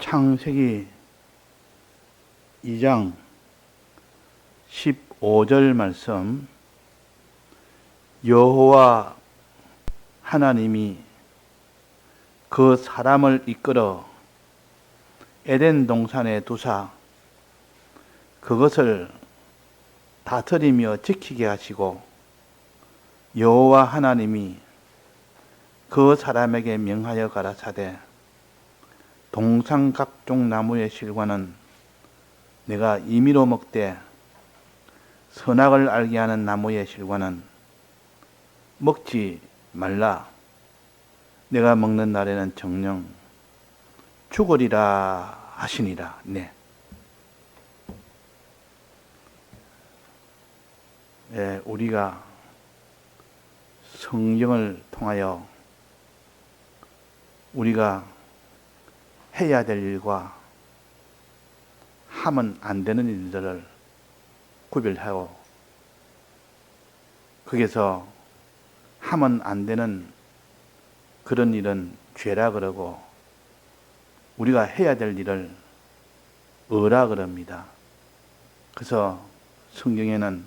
창세기 2장 15절 말씀, 여호와 하나님이 그 사람을 이끌어 에덴 동산에 두사 그것을 다스리며 지키게 하시고, 여호와 하나님이 그 사람에게 명하여 가라사대, 동산 각종 나무의 실과는 내가 임의로 먹되 선악을 알게 하는 나무의 실과는 먹지 말라. 내가 먹는 날에는 정녕 죽으리라 하시니라. 네. 우리가 성경을 통하여 우리가 해야 될 일과 하면 안 되는 일들을 구별하고, 거기서 하면 안 되는 그런 일은 죄라 그러고, 우리가 해야 될 일을 의라 그럽니다. 그래서 성경에는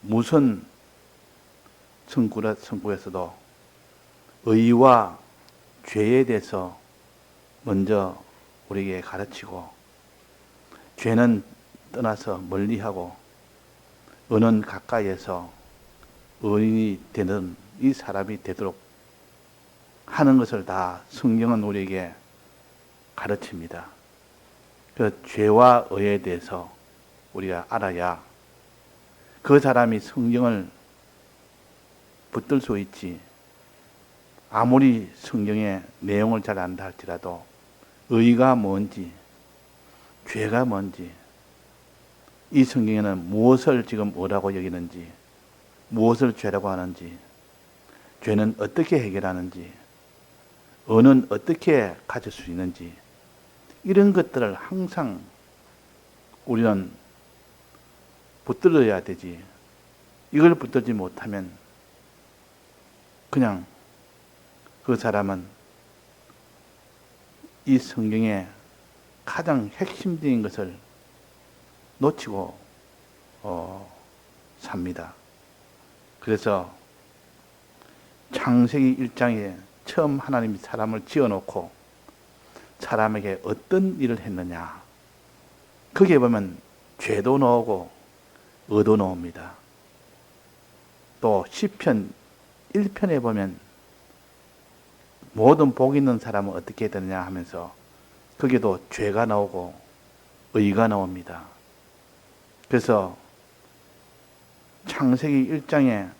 무슨 성구에서도 의와 죄에 대해서 먼저 우리에게 가르치고, 죄는 떠나서 멀리하고 의는 가까이에서 의인이 되는 이 사람이 되도록 하는 것을 다 성경은 우리에게 가르칩니다. 그 죄와 의에 대해서 우리가 알아야 그 사람이 성경을 붙들 수 있지. 아무리 성경의 내용을 잘 안다 할지라도 의가 뭔지, 죄가 뭔지, 이 성경에는 무엇을 지금 의라고 여기는지, 무엇을 죄라고 하는지, 죄는 어떻게 해결하는지, 의는 어떻게 가질 수 있는지, 이런 것들을 항상 우리는 붙들어야 되지. 이걸 붙들지 못하면 그냥 그 사람은 이 성경의 가장 핵심적인 것을 놓치고 삽니다. 그래서 창세기 1장에 처음 하나님이 사람을 지어놓고 사람에게 어떤 일을 했느냐, 거기에 보면 죄도 나오고 의도 나옵니다. 또 시편 1편에 보면 모든 복 있는 사람은 어떻게 되느냐 하면서 거기에도 죄가 나오고 의가 나옵니다. 그래서 창세기 1장에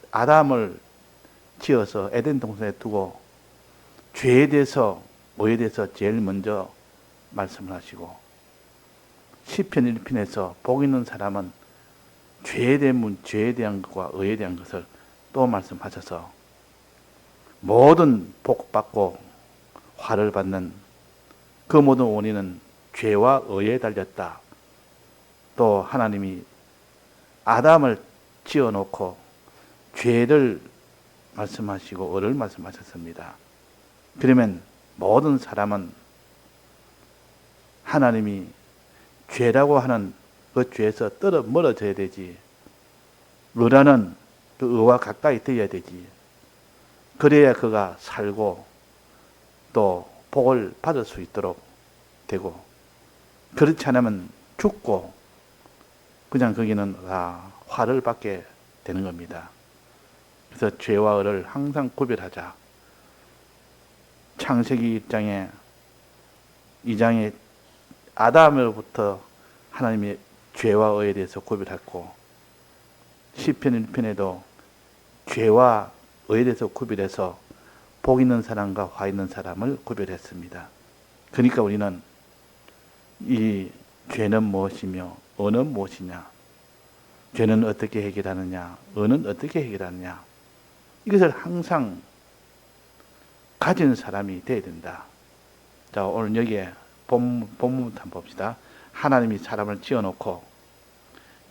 아담을 지어서 에덴 동산에 두고 죄에 대해서 의에 대해서 제일 먼저 말씀을 하시고, 시편 1편에서 복 있는 사람은 죄에 대한 것과 의에 대한 것을 또 말씀하셔서 모든 복받고 화를 받는 그 모든 원인은 죄와 의에 달렸다. 또 하나님이 아담을 지어놓고 죄를 말씀하시고 의를 말씀하셨습니다. 그러면 모든 사람은 하나님이 죄라고 하는 그 죄에서 멀어져야 되지, 의라는 그 의와 가까이 되어야 되지. 그래야 그가 살고 또 복을 받을 수 있도록 되고, 그렇지 않으면 죽고 그냥 거기는 화를 받게 되는 겁니다. 그래서 죄와 의를 항상 구별하자. 창세기 2장에 아담으로부터 하나님이 죄와 의에 대해서 구별했고, 시편 1편에도 죄와 의에 대해서 구별해서 복 있는 사람과 화 있는 사람을 구별했습니다. 그러니까 우리는 이 죄는 무엇이며 의는 무엇이냐, 죄는 어떻게 해결하느냐, 의는 어떻게 해결하느냐, 이것을 항상 가진 사람이 되어야 된다. 자, 오늘 여기에 본문부터 한번 봅시다. 하나님이 사람을 지어놓고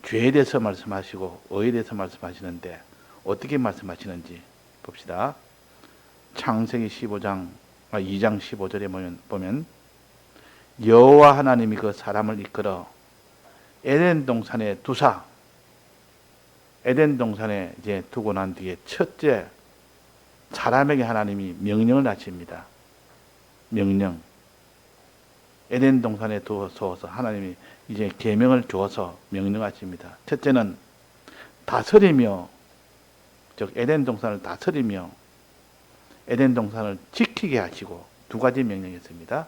죄에 대해서 말씀하시고 의에 대해서 말씀하시는데 어떻게 말씀하시는지 봅시다. 창세기 15장 2장 15절에 보면 여호와 하나님이 그 사람을 이끌어 에덴 동산에 두사, 에덴 동산에 이제 두고 난 뒤에 첫째 사람에게 하나님이 명령을 하십니다. 명령. 에덴 동산에 두어서 하나님이 이제 계명을 주어서 명령하십니다. 첫째는 다스리며, 즉 에덴 동산을 다스리며 에덴 동산을 지키게 하시고, 두 가지 명령이었습니다.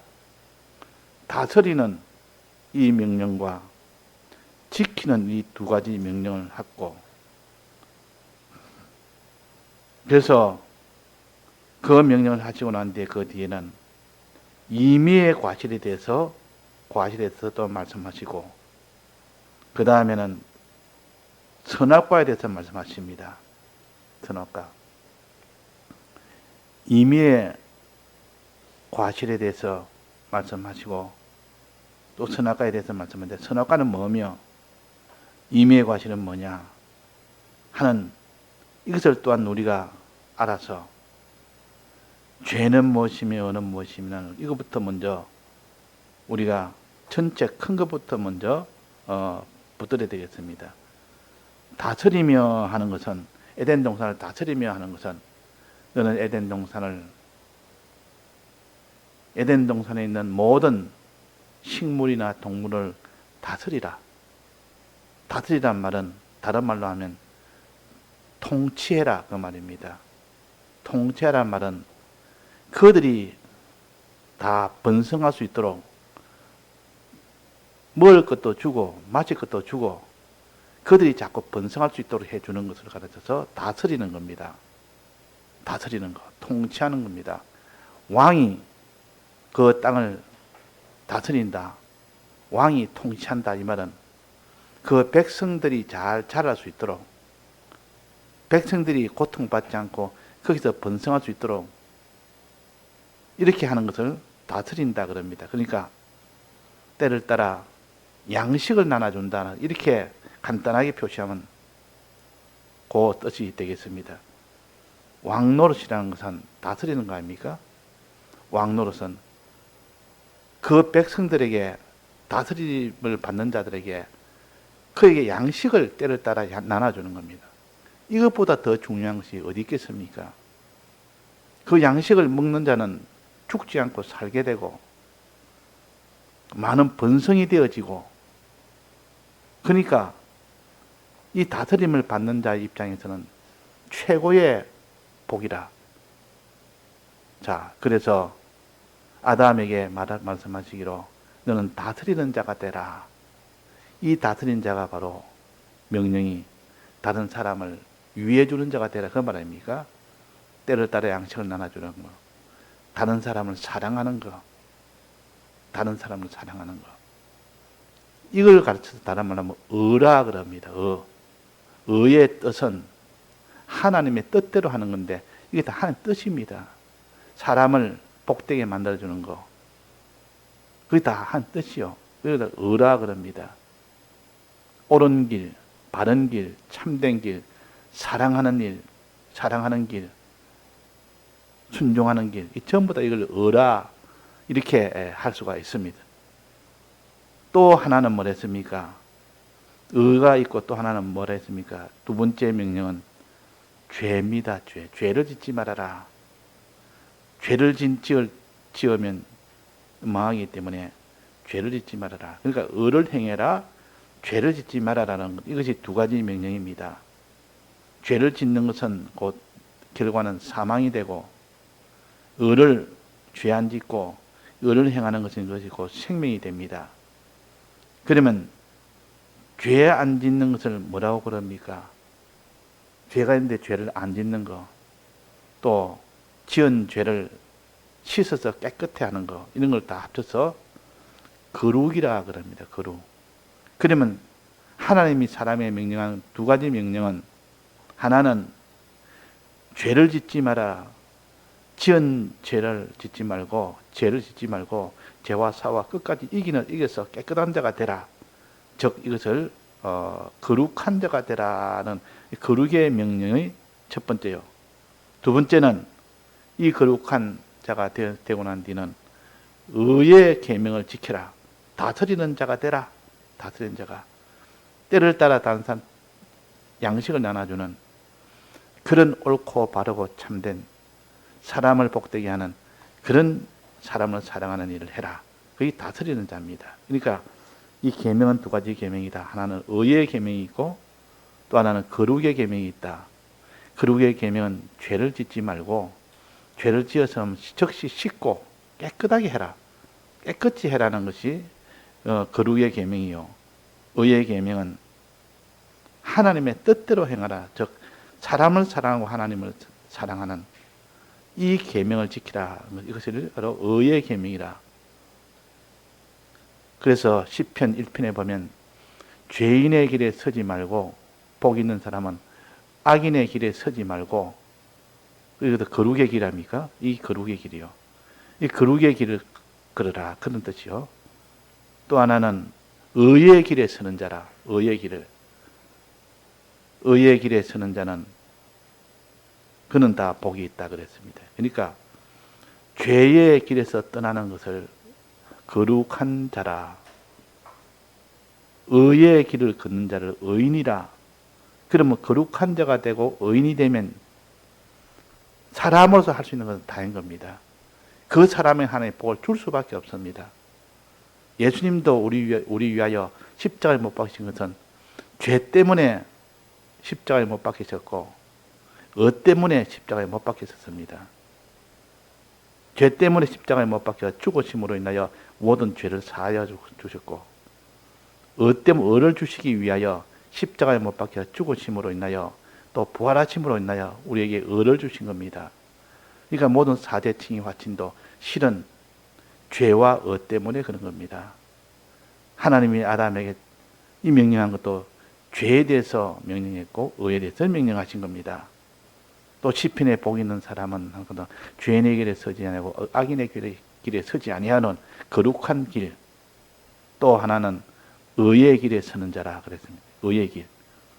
다스리는 이 명령과 지키는 이 두 가지 명령을 하고, 그래서 그 명령을 하시고 난 뒤에 그 뒤에는 임의의 과실에 대해서 또 말씀하시고, 그 다음에는 선악과에 대해서 말씀하십니다. 선악과. 임의의 과실에 대해서 말씀하시고 또 선악과에 대해서 말씀하는데, 선악과는 뭐며 임의의 과실은 뭐냐 하는 이것을 또한 우리가 알아서 죄는 무엇이며 의는 무엇이며 이것부터 먼저 우리가 전체 큰 것부터 먼저 붙들어야 되겠습니다. 다스리며 하는 것은, 에덴 동산을 다스리며 하는 것은, 너는 에덴 동산에 있는 모든 식물이나 동물을 다스리라. 다스리란 말은 다른 말로 하면 통치해라 그 말입니다. 통치하란 말은 그들이 다 번성할 수 있도록 먹을 것도 주고 마실 것도 주고 그들이 자꾸 번성할 수 있도록 해주는 것을 가르쳐서 다스리는 겁니다. 다스리는 것, 통치하는 겁니다. 왕이 그 땅을 다스린다, 왕이 통치한다, 이 말은 그 백성들이 잘 자랄 수 있도록, 백성들이 고통받지 않고 거기서 번성할 수 있도록 이렇게 하는 것을 다스린다 그럽니다. 그러니까 때를 따라 양식을 나눠준다, 이렇게 간단하게 표시하면 그 뜻이 되겠습니다. 왕노릇이라는 것은 다스리는 거 아닙니까? 왕노릇은 그 백성들에게, 다스림을 받는 자들에게 그에게 양식을 때를 따라 나눠주는 겁니다. 이것보다 더 중요한 것이 어디 있겠습니까? 그 양식을 먹는 자는 죽지 않고 살게 되고 많은 번성이 되어지고, 그러니까 이 다스림을 받는 자의 입장에서는 최고의 복이라. 자, 그래서 아담에게 말씀하시기로 너는 다스리는 자가 되라. 이 다스린 자가 바로 명령이 다른 사람을 위해 주는 자가 되라 그 말 아닙니까? 때를 따라 양식을 나눠주는 거, 다른 사람을 사랑하는 거, 다른 사람을 사랑하는 거, 이걸 가르쳐서 다른 말로 하면 의라 그럽니다. 의의 뜻은 하나님의 뜻대로 하는 건데 이게 다 하나님의 뜻입니다. 사람을 복되게 만들어주는 거, 그게 다 한 뜻이요. 그래서 의라 그럽니다. 옳은 길, 바른 길, 참된 길, 사랑하는 일, 사랑하는 길, 순종하는 길, 이 전부 다 이걸 의라 이렇게 할 수가 있습니다. 또 하나는 뭐랬습니까? 의가 있고 또 하나는 뭐라 했습니까? 두 번째 명령은 죄입니다. 죄를 짓지 말아라. 죄를 지으면 망하기 때문에 죄를 짓지 말아라. 그러니까 의를 행해라, 죄를 짓지 말아라는 것, 이것이 두 가지 명령입니다. 죄를 짓는 것은 곧 결과는 사망이 되고, 의를 죄 안 짓고 의를 행하는 것은 그것이 곧 생명이 됩니다. 그러면 죄 안 짓는 것을 뭐라고 그럽니까? 죄가 있는데 죄를 안 짓는 거, 또 지은 죄를 씻어서 깨끗해 하는 거, 이런 걸 다 합쳐서 거룩이라 그럽니다. 거룩. 그러면 하나님이 사람에 명령하는 두 가지 명령은, 하나는 죄를 짓지 마라, 지은 죄를 짓지 말고, 죄를 짓지 말고 죄와 사와 끝까지 이겨서 깨끗한 자가 되라. 즉 이것을 거룩한 자가 되라는 거룩의 명령의 첫 번째요. 두 번째는 이 거룩한 자가 되고 난 뒤는 의의 계명을 지켜라. 다스리는 자가 되라. 다스리는 자가. 때를 따라 다른 양식을 나눠주는 그런 옳고 바르고 참된 사람을 복되게 하는 그런 사람을 사랑하는 일을 해라. 그게 다스리는 자입니다. 그러니까 이 계명은 두 가지 계명이다. 하나는 의의 계명이 있고 또 하나는 거룩의 계명이 있다. 거룩의 계명은 죄를 짓지 말고 죄를 지어서 즉시 씻고 깨끗하게 해라. 깨끗이 해라는 것이 거룩의 계명이요. 의의 계명은 하나님의 뜻대로 행하라. 즉 사람을 사랑하고 하나님을 사랑하는 이 계명을 지키라. 이것을 바로 의의 계명이라. 그래서 시편 1편에 보면 죄인의 길에 서지 말고 복 있는 사람은 악인의 길에 서지 말고 이것도 거룩의 길 아닙니까? 이 거룩의 길이요. 이 거룩의 길을 걸으라. 그런 뜻이요. 또 하나는 의의 길에 서는 자라. 의의 길을. 의의 길에 서는 자는 그는 다 복이 있다 그랬습니다. 그러니까 죄의 길에서 떠나는 것을 거룩한 자라. 의의 길을 걷는 자를 의인이라. 그러면 거룩한 자가 되고 의인이 되면 사람으로서 할 수 있는 것은 다인 겁니다. 그 사람의 하나님의 복을 줄 수밖에 없습니다. 예수님도 우리 위하여 십자가에 못 박히신 것은 죄 때문에 십자가에 못 박히셨고 의 때문에 십자가에 못 박히셨습니다. 죄 때문에 십자가에 못 박혀 죽으심으로 인하여 모든 죄를 사하여 주셨고 의 때문에 의를 주시기 위하여 십자가에 못 박혀 죽으심으로 인하여 또 부활하심으로 인하여 우리에게 의를 주신 겁니다. 그러니까 모든 사대칭의 화친도 실은 죄와 의 때문에 그런 겁니다. 하나님이 아담에게 이 명령한 것도 죄에 대해서 명령했고 의에 대해서 명령하신 겁니다. 또 시편에 복 있는 사람은 죄인의 길에 서지 아니하고 악인의 길에 서지 아니하는 거룩한 길. 또 하나는 의의 길에 서는 자라 그랬습니다. 의의 길.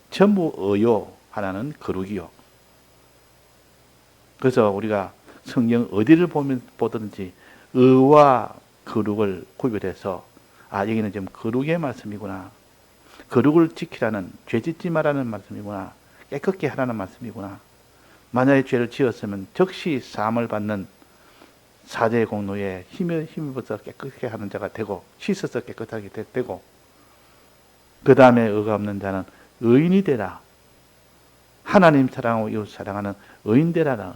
전부 의요. 하나는 거룩이요. 그래서 우리가 성경 어디를 보든지 의와 거룩을 구별해서 여기는 지금 거룩의 말씀이구나. 거룩을 지키라는, 죄 짓지 말라는 말씀이구나. 깨끗게 하라는 말씀이구나. 만약에 죄를 지었으면 즉시 사함을 받는 사죄의 공로에 힘입어서 깨끗게 하는 자가 되고 씻어서 깨끗하게 되고 그 다음에 의가 없는 자는 의인이 되라. 하나님 사랑하고 이웃 사랑하는 의인 되라.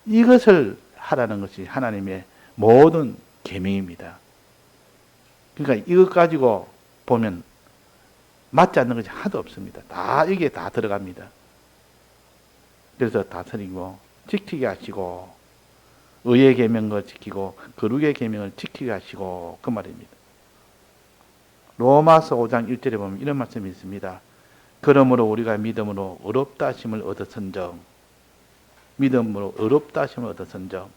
이것을 하라는 것이 하나님의 모든 계명입니다. 그러니까 이것 가지고 보면 맞지 않는 것이 하나도 없습니다. 다 이게 다 들어갑니다. 그래서 다스리고 지키게 하시고 의의 계명을 지키고 거룩의 계명을 지키게 하시고 그 말입니다. 로마서 5장 1절에 보면 이런 말씀이 있습니다. 그러므로 우리가 믿음으로 의롭다 하심을 얻었은즉 믿음으로 의롭다 하심을 얻었은즉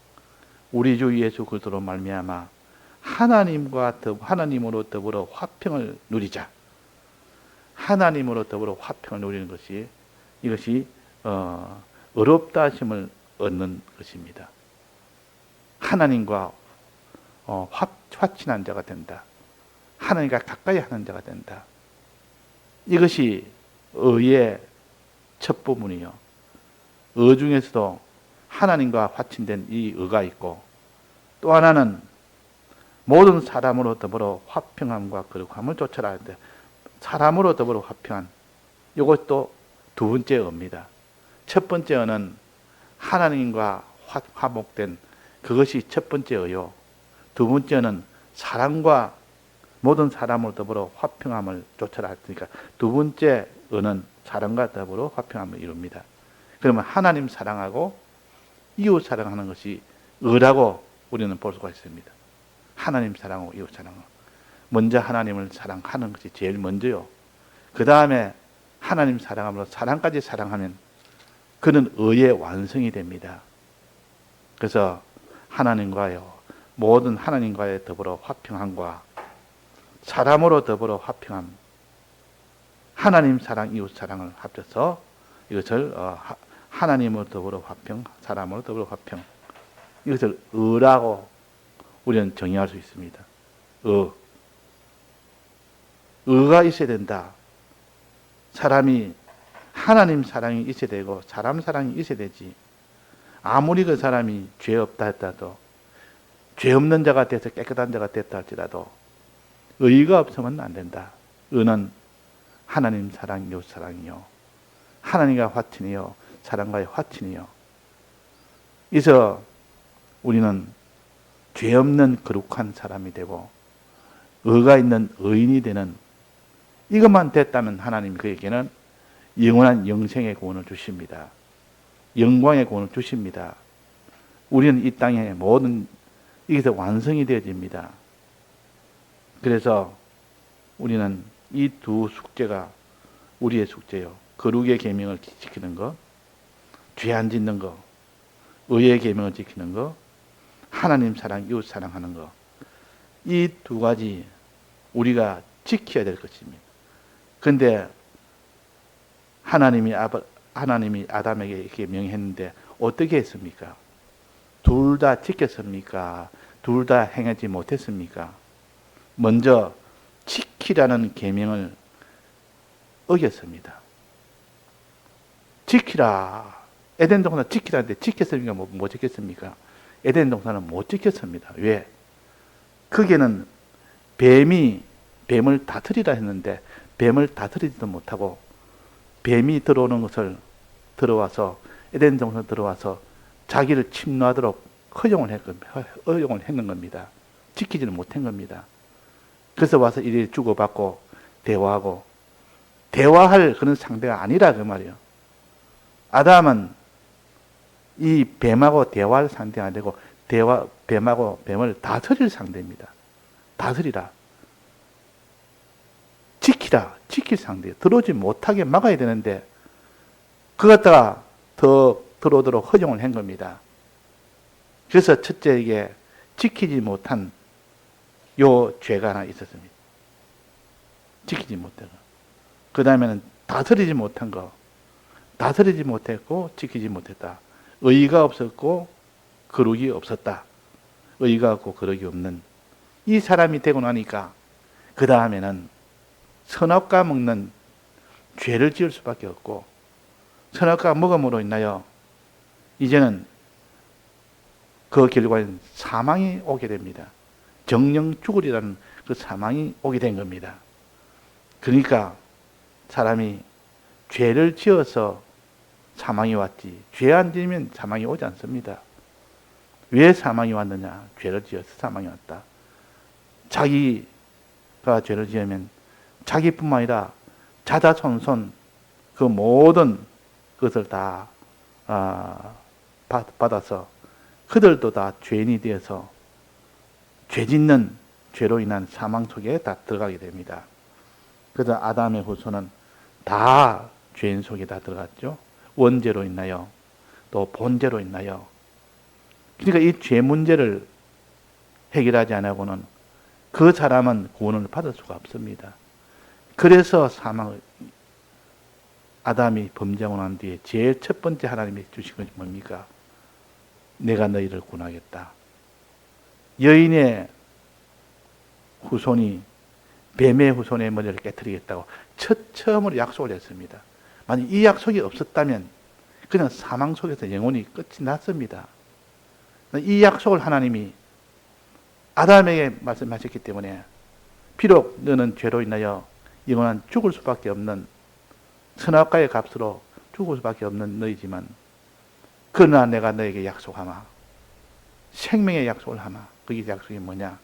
우리 주 예수 그리스도로 말미암아 하나님으로 더불어 화평을 누리자. 하나님으로 더불어 화평을 누리는 것이 이것이 의롭다 하심을 얻는 것입니다. 하나님과 화친한 자가 된다. 하나님과 가까이 하는 자가 된다. 이것이 의의 첫 부분이요. 의 중에서도 하나님과 화친된 이 의가 있고 또 하나는 모든 사람으로 더불어 화평함과 거룩함을 쫓아라 하는데 사람으로 더불어 화평한 이것도 두 번째 의입니다. 첫 번째 의는 하나님과 화목된 그것이 첫 번째 의요. 두 번째는 사람과 모든 사람으로 더불어 화평함을 쫓아라 했으니까 두 번째 의는 사람과 더불어 화평함을 이룹니다. 그러면 하나님 사랑하고 이웃 사랑하는 것이 의라고 우리는 볼 수가 있습니다. 하나님 사랑하고 이웃 사랑하고 먼저 하나님을 사랑하는 것이 제일 먼저요. 그 다음에 하나님 사랑함으로 사람까지 사랑하면 그는 의의 완성이 됩니다. 그래서 하나님과요 모든 하나님과의 더불어 화평함과 사람으로 더불어 화평함, 하나님 사랑, 이웃 사랑을 합쳐서 이것을 하나님으로 더불어 화평, 사람으로 더불어 화평 이것을 의라고 우리는 정의할 수 있습니다. 의가 있어야 된다. 사람이 하나님 사랑이 있어야 되고 사람 사랑이 있어야 되지. 아무리 그 사람이 죄 없다 했다도, 죄 없는 자가 돼서 깨끗한 자가 됐다 할지라도 의가 없으면 안 된다. 의는 하나님 사랑, 이웃 사랑이요, 하나님과 화친이요, 사람과의 화친이요. 그래서 우리는 죄 없는 거룩한 사람이 되고 의가 있는 의인이 되는, 이것만 됐다면 하나님 그에게는 영원한 영생의 구원을 주십니다. 영광의 구원을 주십니다. 우리는 이 땅의 모든 이것이 완성이 되어집니다. 그래서 우리는 이 두 숙제가 우리의 숙제요. 거룩의 계명을 지키는 것, 죄 안 짓는 것, 의의 계명을 지키는 것, 하나님 사랑, 이웃 사랑하는 것. 이 두 가지 우리가 지켜야 될 것입니다. 그런데 하나님이 아담에게 이렇게 명했는데 어떻게 했습니까? 둘 다 지켰습니까? 둘 다 행하지 못했습니까? 먼저 지키라는 계명을 어겼습니다. 지키라. 에덴 동산 지키라는데 지켰습니까? 못 지켰습니까? 에덴 동산은 못 지켰습니다. 왜? 거기에는 뱀을 다스리라 했는데 뱀을 다스리지도 못하고 뱀이 들어오는 것을 들어와서 에덴 동산 들어와서 자기를 침노하도록 허용을 했는 겁니다. 지키지는 못한 겁니다. 그래서 와서 이리 주고받고 대화하고, 대화할 그런 상대가 아니라 그 말이에요. 아담은 이 뱀하고 대화할 상대가 아니고 뱀하고 뱀을 다스릴 상대입니다. 다스리라. 지키라. 지킬 상대. 들어오지 못하게 막아야 되는데 그거 갖다가 더 들어오도록 허용을 한 겁니다. 그래서 첫째, 이게 지키지 못한 요 죄가 하나 있었습니다. 지키지 못한 거. 그 다음에는 다스리지 못한 거. 다스리지 못했고 지키지 못했다. 의의가 없었고 거룩이 없었다. 의의가 없고 거룩이 없는 이 사람이 되고 나니까 그 다음에는 선악과 먹는 죄를 지을 수밖에 없고, 선악과 먹음으로 인하여 이제는 그 결과는 사망이 오게 됩니다. 정령 죽으리라는 그 사망이 오게 된 겁니다. 그러니까 사람이 죄를 지어서 사망이 왔지, 죄 안 지으면 사망이 오지 않습니다. 왜 사망이 왔느냐? 죄를 지어서 사망이 왔다. 자기가 죄를 지으면 자기뿐만 아니라 자자손손 그 모든 것을 다 받아서 그들도 다 죄인이 되어서 죄 짓는 죄로 인한 사망 속에 다 들어가게 됩니다. 그래서 아담의 후손은 다 죄인 속에 다 들어갔죠. 원죄로 인하여 또 본죄로 인하여. 그러니까 이 죄 문제를 해결하지 않고는 그 사람은 구원을 받을 수가 없습니다. 그래서 아담이 범죄하고 난 뒤에 제일 첫 번째 하나님이 주신 것이 뭡니까? 내가 너희를 구원하겠다. 여인의 후손이 뱀의 후손의 머리를 깨뜨리겠다고 처음으로 약속을 했습니다. 만약 이 약속이 없었다면 그냥 사망 속에서 영원히 끝이 났습니다. 이 약속을 하나님이 아담에게 말씀하셨기 때문에 비록 너는 죄로 인하여 영원한 죽을 수밖에 없는 선악과의 값으로 죽을 수밖에 없는 너희지만 그러나 내가 너에게 약속하마. 생명의 약속을 하마. 그게 약속이 뭐냐?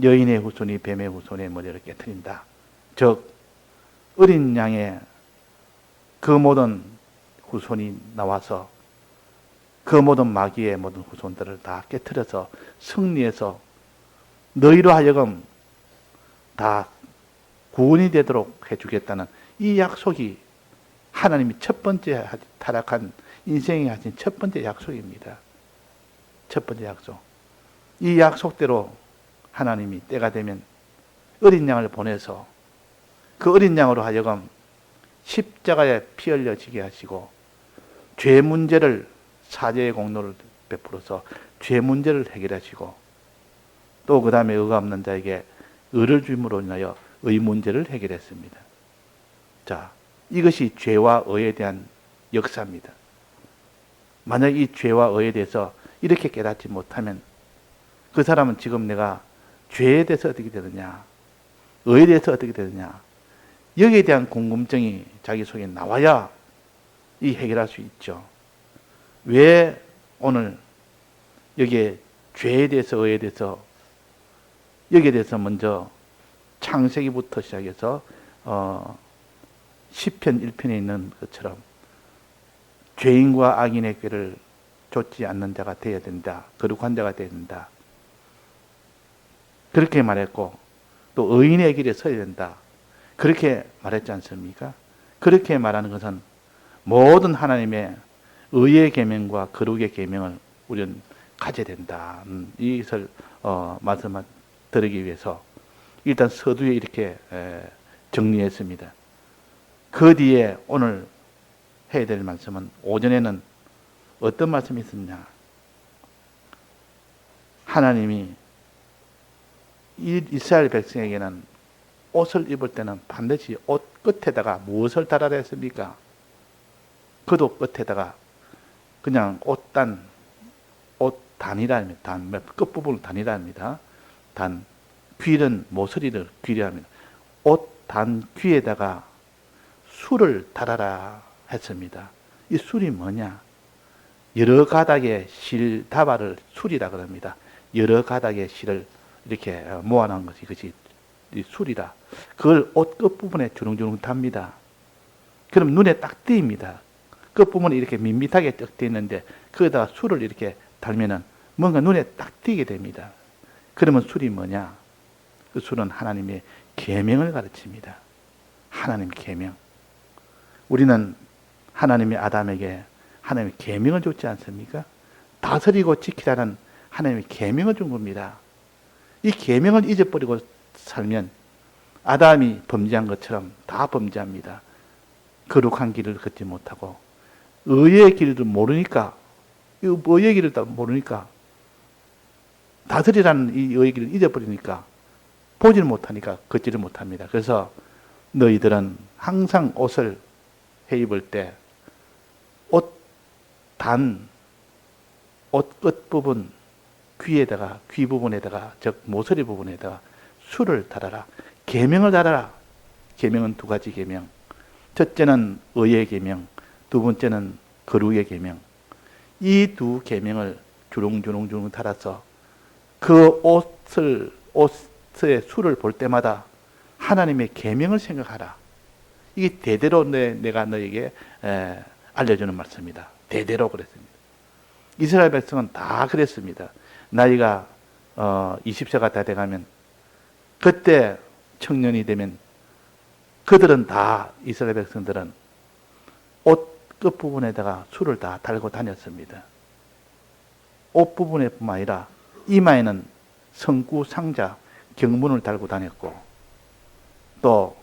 여인의 후손이 뱀의 후손의 머리를 깨트린다. 즉 어린 양의 그 모든 후손이 나와서 그 모든 마귀의 모든 후손들을 다 깨트려서 승리해서 너희로 하여금 다 구원이 되도록 해주겠다는 이 약속이 하나님이 첫 번째 타락한 인생에 하신 첫 번째 약속입니다. 첫 번째 약속. 이 약속대로 하나님이 때가 되면 어린 양을 보내서 그 어린 양으로 하여금 십자가에 피 흘려지게 하시고 죄 문제를 사죄의 공로를 베풀어서 죄 문제를 해결하시고 또 그 다음에 의가 없는 자에게 의를 주임으로 인하여 의 문제를 해결했습니다. 자, 이것이 죄와 의에 대한 역사입니다. 만약 이 죄와 의에 대해서 이렇게 깨닫지 못하면 그 사람은 지금 내가 죄에 대해서 어떻게 되느냐, 의에 대해서 어떻게 되느냐, 여기에 대한 궁금증이 자기 속에 나와야 이 해결할 수 있죠. 왜 오늘 여기에 죄에 대해서 의에 대해서 여기에 대해서 먼저 창세기부터 시작해서 시편 1편에 있는 것처럼 죄인과 악인의 꾀를 좇지 않는 자가 되어야 된다. 거룩한 자가 되어야 된다. 그렇게 말했고 또 의인의 길에 서야 된다. 그렇게 말했지 않습니까? 그렇게 말하는 것은 모든 하나님의 의의 계명과 거룩의 계명을 우리는 가져야 된다. 이것을 말씀드리기 위해서 일단 서두에 이렇게 정리했습니다. 그 뒤에 오늘 해야 될 말씀은 오전에는 어떤 말씀이 있었냐? 하나님이 이스라엘 백성에게는 옷을 입을 때는 반드시 옷 끝에다가 무엇을 달아야 했습니까? 그도 끝에다가 그냥 옷 단이랍니다. 끝부분을 단이랍니다. 단, 귀는 모서리를 귀려 합니다. 옷 단 귀에다가 술을 달아라 했습니다. 이 술이 뭐냐? 여러 가닥의 실 다발을 술이라 그럽니다. 여러 가닥의 실을 이렇게 모아놓은 것이 이것이 술이라. 그걸 옷 끝부분에 주렁주렁 답니다. 그럼 눈에 딱 띄입니다. 끝부분이 이렇게 밋밋하게 딱 띄 있는데 거기다가 술을 이렇게 달면은 뭔가 눈에 딱 띄게 됩니다. 그러면 술이 뭐냐? 그 술은 하나님의 계명을 가르칩니다. 하나님의 계명. 우리는 하나님의 아담에게 하나님의 계명을 줬지 않습니까? 다스리고 지키라는 하나님의 계명을 준 겁니다. 이 계명을 잊어버리고 살면 아담이 범죄한 것처럼 다 범죄합니다. 거룩한 길을 걷지 못하고 의의 길을 모르니까, 의의 길을 모르니까, 다스리라는 이 의의 길을 잊어버리니까 보지를 못하니까 걷지를 못합니다. 그래서 너희들은 항상 옷을 해 입을 때 옷 끝부분 귀에다가, 귀 부분에다가, 즉 모서리 부분에다가 술을 달아라. 계명을 달아라. 계명은 두 가지 계명. 첫째는 의의 계명, 두 번째는 거룩의 계명. 이 두 계명을 주렁주렁 달아서 그 옷의 술을 볼 때마다 하나님의 계명을 생각하라. 이게 대대로 내가 너에게 알려주는 말씀입니다. 대대로 그랬습니다. 이스라엘 백성은 다 그랬습니다. 나이가 20세가 다 돼가면 그때 청년이 되면 그들은 다, 이스라엘 백성들은 옷 끝부분에다가 술을 다 달고 다녔습니다. 옷 부분에뿐만 아니라 이마에는 성구 상자 경문을 달고 다녔고 또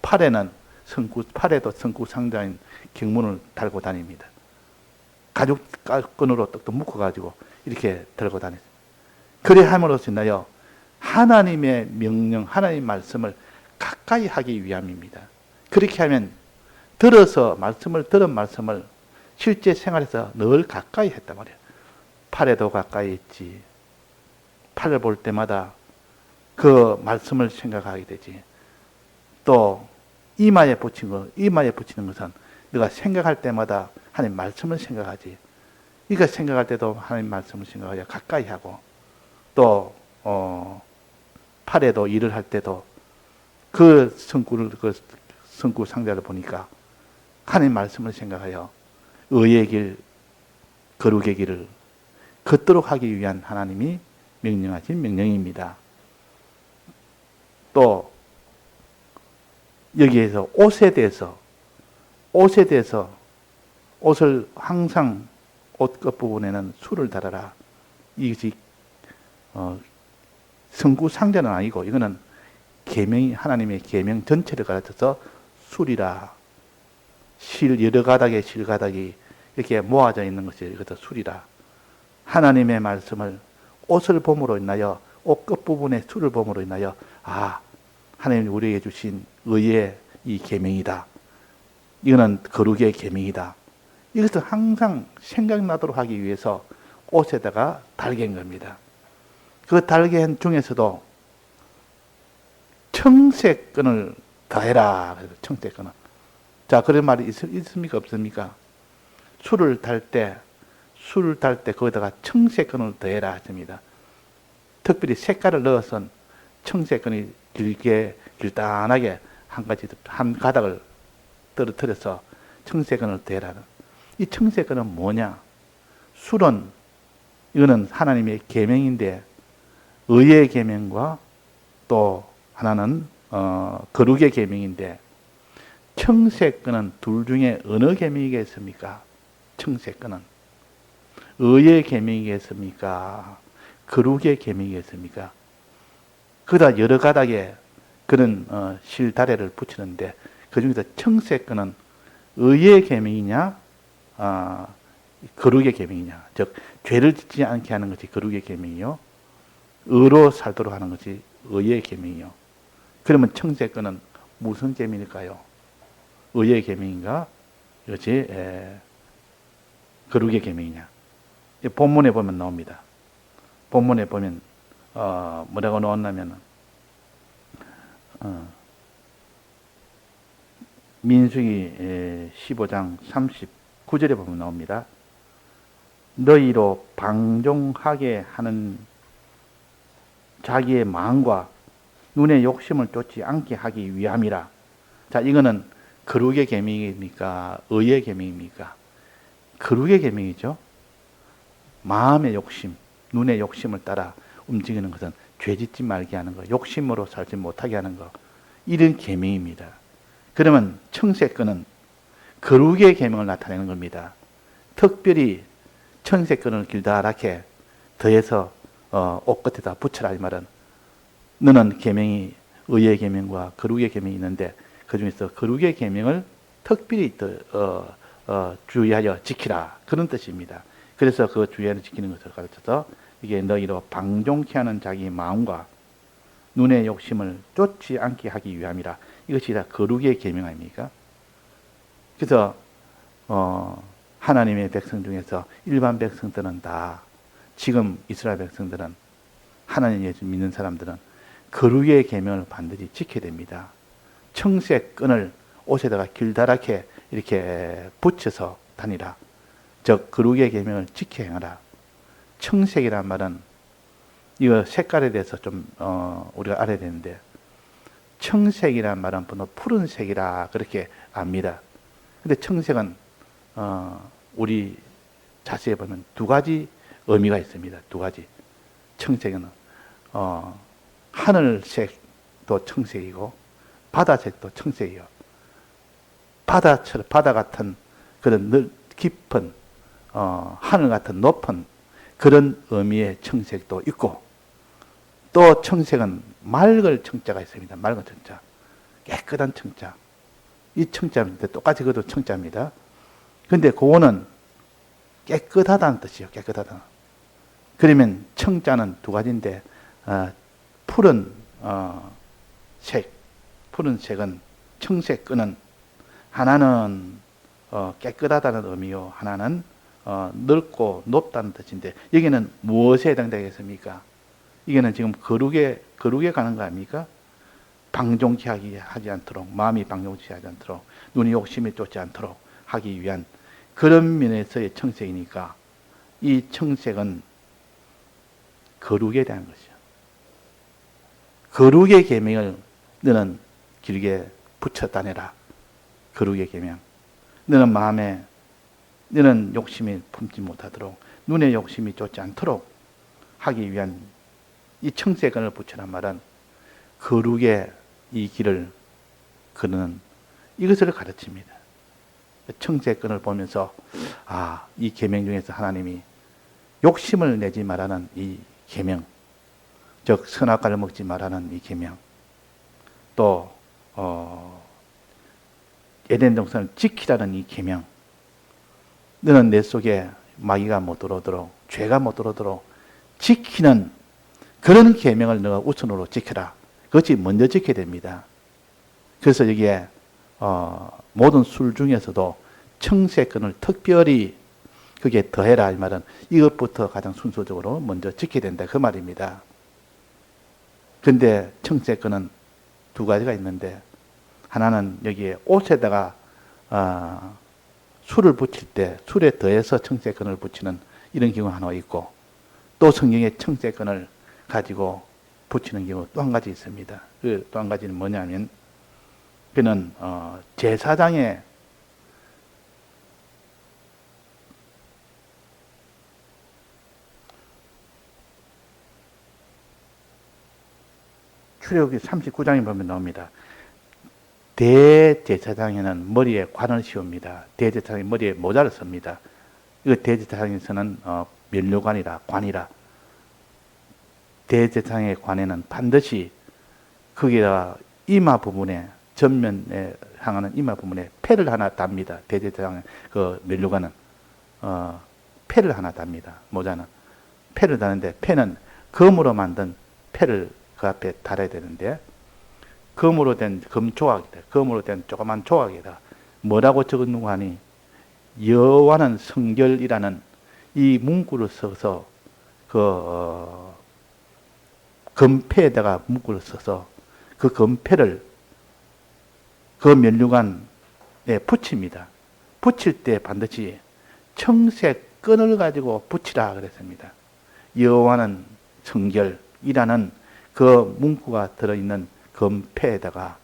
팔에도 성구 상자인 경문을 달고 다닙니다. 가죽끈으로 떡떡 묶어가지고 이렇게 들고 다녔습니다. 그래 함으로써 인하여 하나님의 명령, 하나님의 말씀을 가까이 하기 위함입니다. 그렇게 하면 들은 말씀을 실제 생활에서 늘 가까이 했단 말이에요. 팔에도 가까이 했지. 팔을 볼 때마다 그 말씀을 생각하게 되지. 또 이마에 붙이는 것은 네가 생각할 때마다 하나님 말씀을 생각하지. 네가 생각할 때도 하나님 말씀을 생각하여 가까이 하고 또 팔에도 일을 할 때도 그 성구 상자를 보니까 하나님 말씀을 생각하여 의의 길, 거룩의 길을 걷도록 하기 위한 하나님이 명령하신 명령입니다. 또 여기에서 옷에 대해서 옷을 항상 옷 끝부분에는 술을 달아라. 이것이 성구 상자는 아니고 이거는 계명이 하나님의 계명 전체를 가르쳐서 술이라. 여러 가닥의 실가닥이 이렇게 모아져 있는 것이 이것도 술이라. 하나님의 말씀을 옷을 봄으로 인하여 옷 끝부분의 술을 봄으로 인하여 하나님이 우리에게 주신 의의 이 계명이다. 이거는 거룩의 계명이다. 이것을 항상 생각나도록 하기 위해서 옷에다가 달개한 겁니다. 그 달개한 중에서도 청색끈을 더해라. 청색끈을. 자, 그런 말이 있습니까? 없습니까? 술을 달 때 거기다가 청색끈을 더해라 했습니다. 특별히 색깔을 넣어서 청색끈이 길단하게 한 가닥을 떨어뜨려서 청색끈을 더해라. 이 청색끈은 뭐냐? 술은 이거는 하나님의 계명인데 의의 계명과 또 하나는 거룩의 계명인데 청색끈은 둘 중에 어느 계명이겠습니까? 청색끈은 의의 계명이겠습니까? 거룩의 계명이겠습니까? 그다 여러 가닥에 그런 실다래를 붙이는데 그 중에서 청색끈은 의의 계명이냐, 거룩의 계명이냐. 즉 죄를 짓지 않게 하는 것이 거룩의 계명이요, 의로 살도록 하는 것이 의의 계명이요. 그러면 청색끈은 무슨 계명일까요? 의의 계명인가? 이것이 거룩의 계명이냐? 본문에 보면 나옵니다. 본문에 보면 뭐라고 나왔냐면 민수기 15장 39절에 보면 나옵니다. 너희로 방종하게 하는 자기의 마음과 눈의 욕심을 쫓지 않게 하기 위함이라. 자, 이거는 거룩의 계명입니까? 의의 계명입니까? 거룩의 계명이죠. 마음의 욕심, 눈의 욕심을 따라 움직이는 것은 죄짓지 말게 하는 것, 욕심으로 살지 못하게 하는 것, 이런 계명입니다. 그러면 청색끈은 거룩의 계명을 나타내는 겁니다. 특별히 청색끈을 길다랗게 더해서 옷 끝에다 붙여라 이 말은, 너는 계명이 의의 계명과 거룩의 계명이 있는데 그 중에서 거룩의 계명을 특별히 주의하여 지키라, 그런 뜻입니다. 그래서 그 주의하여 지키는 것을 가르쳐서 이게 너희로 방종케 하는 자기 마음과 눈의 욕심을 쫓지 않게 하기 위함이라. 이것이 다 거룩의 계명 아닙니까? 그래서 하나님의 백성 중에서 일반 백성들은 다, 지금 이스라엘 백성들은, 하나님 예수 믿는 사람들은 거룩의 계명을 반드시 지켜야 됩니다. 청색 끈을 옷에다가 길다랗게 이렇게 붙여서 다니라. 즉 거룩의 계명을 지켜 행하라. 청색이란 말은 이거 색깔에 대해서 좀 우리가 알아야 되는데, 청색이란 말은 보통 푸른색이라 그렇게 압니다. 근데 청색은 우리 자세히 보면 두 가지 의미가 있습니다. 두 가지. 청색은 하늘색도 청색이고 바다색도 청색이요. 바다 같은 그런 깊은 하늘 같은 높은 그런 의미의 청색도 있고, 또 청색은 맑을 청자가 있습니다. 맑은 청자, 깨끗한 청자. 이 청자인데 똑같이 그것도 청자입니다. 근데 그거는 깨끗하다는 뜻이에요. 깨끗하다. 그러면 청자는 두 가지인데 푸른 색은 청색끈은 하나는 깨끗하다는 의미요, 하나는 넓고 높다는 뜻인데, 여기는 무엇에 해당되겠습니까? 이게는 지금 거룩에 가는 거 아닙니까? 방종케 하지 않도록, 마음이 방종케 하지 않도록, 눈이 욕심에 쫓지 않도록 하기 위한 그런 면에서의 청색이니까, 이 청색은 거룩에 대한 것이죠. 거룩의 계명을 너는 길게 붙여 다내라. 거룩의 계명. 너는 욕심이 품지 못하도록, 눈의 욕심이 쫓지 않도록 하기 위한 이 청색끈을 붙여란 말은 거룩의 이 길을 걷는 이것을 가르칩니다. 청색끈을 보면서 이 계명 중에서 하나님이 욕심을 내지 말라는 이 계명, 즉 선악과를 먹지 말라는 이 계명, 또 에덴 동산을 지키라는 이 계명, 너는 내 속에 마귀가 못 들어오도록, 죄가 못 들어오도록 지키는 그런 계명을 너가 우선으로 지켜라. 그것이 먼저 지켜야 됩니다. 그래서 여기에 모든 술 중에서도 청세권을 특별히 그게 더해라 이 말은 이것부터 가장 순서적으로 먼저 지켜야 된다 그 말입니다. 근데 청세권은 두 가지가 있는데, 하나는 여기에 옷에다가 술을 붙일 때 술에 더해서 청세권을 붙이는 이런 경우 하나 있고, 또 성경에 청세권을 가지고 붙이는 경우 또 한 가지 있습니다. 그 또 한 가지는 뭐냐면, 그는 제사장의 출애굽기 39장에 보면 나옵니다. 대제사장에는 머리에 관을 씌웁니다. 대제사장이 머리에 모자를 씁니다. 이거 대제사장에서는 면류관이라, 관이라. 대제사장의 관에는 반드시 거기다 이마 부분에, 전면에 향하는 이마 부분에 패를 하나 답니다. 대제사장의 그 면류관은 패를 하나 답니다. 모자는 패를 다는데, 패는 금으로 만든 패를 그 앞에 달아야 되는데, 금으로 된 금조각이다. 금으로 된 조그만 조각이다. 뭐라고 적었는가 하니, 여호와는 성결이라는 이 문구를 써서 그 금패에다가 문구를 써서 그 금패를 그 면류관에 붙입니다. 붙일 때 반드시 청색 끈을 가지고 붙이라 그랬습니다. 여호와는 성결이라는 그 문구가 들어있는 금패에다가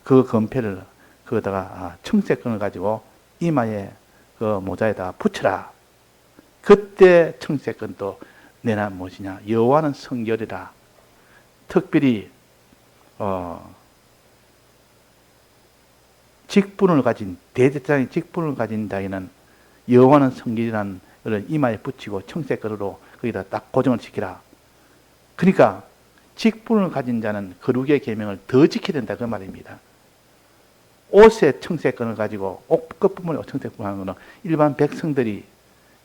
그 금패를 거기다가 청색끈을 가지고 이마에 그 모자에다가 붙여라. 그때 청색끈도 내나 무엇이냐, 여호와는 성결이라. 특별히 직분을 가진 대제사장의 직분을 가진 자에는 여호와는 성결이라는 것을 이마에 붙이고 청색끈으로 거기다 딱 고정을 시키라. 그러니까 직분을 가진 자는 거룩의 계명을 더 지켜야 된다 그 말입니다. 옷에 청색끈을 가지고 옷 끝부분에 청색끈을 하는 것은 일반 백성들이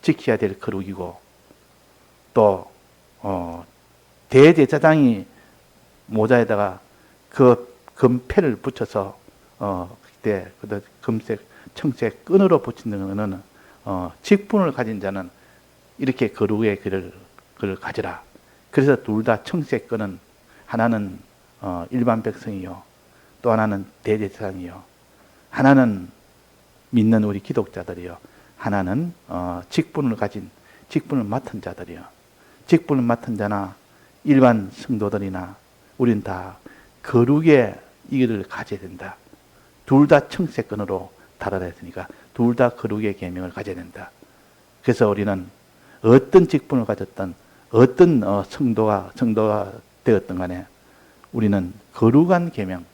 지켜야 될 거룩이고, 또 대제사장이 모자에다가 그 금패를 붙여서 그때 금색 청색 끈으로 붙이는 것은 직분을 가진 자는 이렇게 거룩의 그를 가지라. 그래서 둘 다 청색끈은 하나는 일반 백성이요, 또 하나는 대제사장이요, 하나는 믿는 우리 기독자들이요, 하나는 직분을 맡은 자들이요. 직분을 맡은 자나 일반 성도들이나 우린 다 거룩의 이를 가져야 된다. 둘 다 청색끈으로 달아라 했으니까 둘 다 거룩의 계명을 가져야 된다. 그래서 우리는 어떤 직분을 가졌던 어떤 성도가 되었던 간에 우리는 거룩한 계명,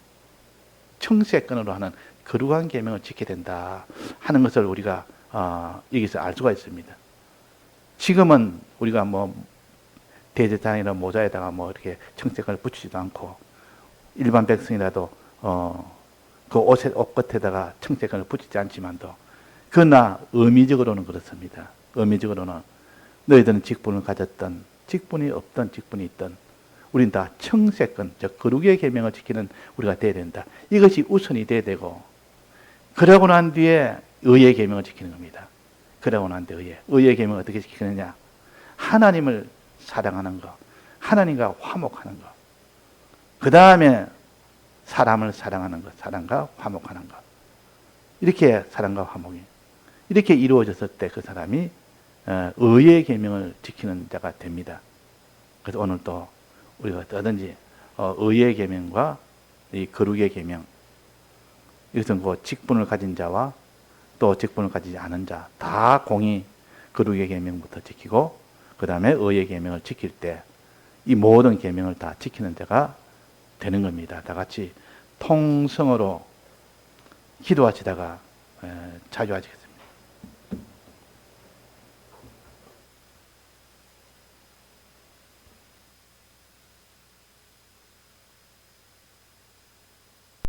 청색끈으로 하는 거룩한 계명을 지켜야 된다 하는 것을 우리가 여기서 알 수가 있습니다. 지금은 우리가 뭐 대제사장이나 모자에다가 뭐 이렇게 청색끈을 붙이지도 않고, 일반 백성이라도 그 옷 끝에다가 청색끈을 붙이지 않지만도, 그러나 의미적으로는 그렇습니다. 의미적으로는 너희들은 직분을 가졌던, 직분이 없던, 직분이 있던, 우린 다 청색끈, 즉 거룩의 계명을 지키는 우리가 돼야 된다. 이것이 우선이 돼야 되고, 그러고 난 뒤에 의의 계명을 지키는 겁니다. 그러고 난 뒤에 의의 계명을 어떻게 지키느냐? 하나님을 사랑하는 것, 하나님과 화목하는 것, 그 다음에 사람을 사랑하는 것, 사랑과 화목하는 것. 이렇게 사랑과 화목이 이렇게 이루어졌을 때 그 사람이 의의 계명을 지키는 자가 됩니다. 그래서 오늘 또 우리가 어떤지 의의 계명과 이 거룩의 계명, 이것은 그 직분을 가진 자와 또 직분을 가지지 않은 자 다 공히 거룩의 계명부터 지키고, 그 다음에 의의 계명을 지킬 때 이 모든 계명을 다 지키는 자가 되는 겁니다. 다 같이 통성으로 기도하시다가 자유하시겠습니다.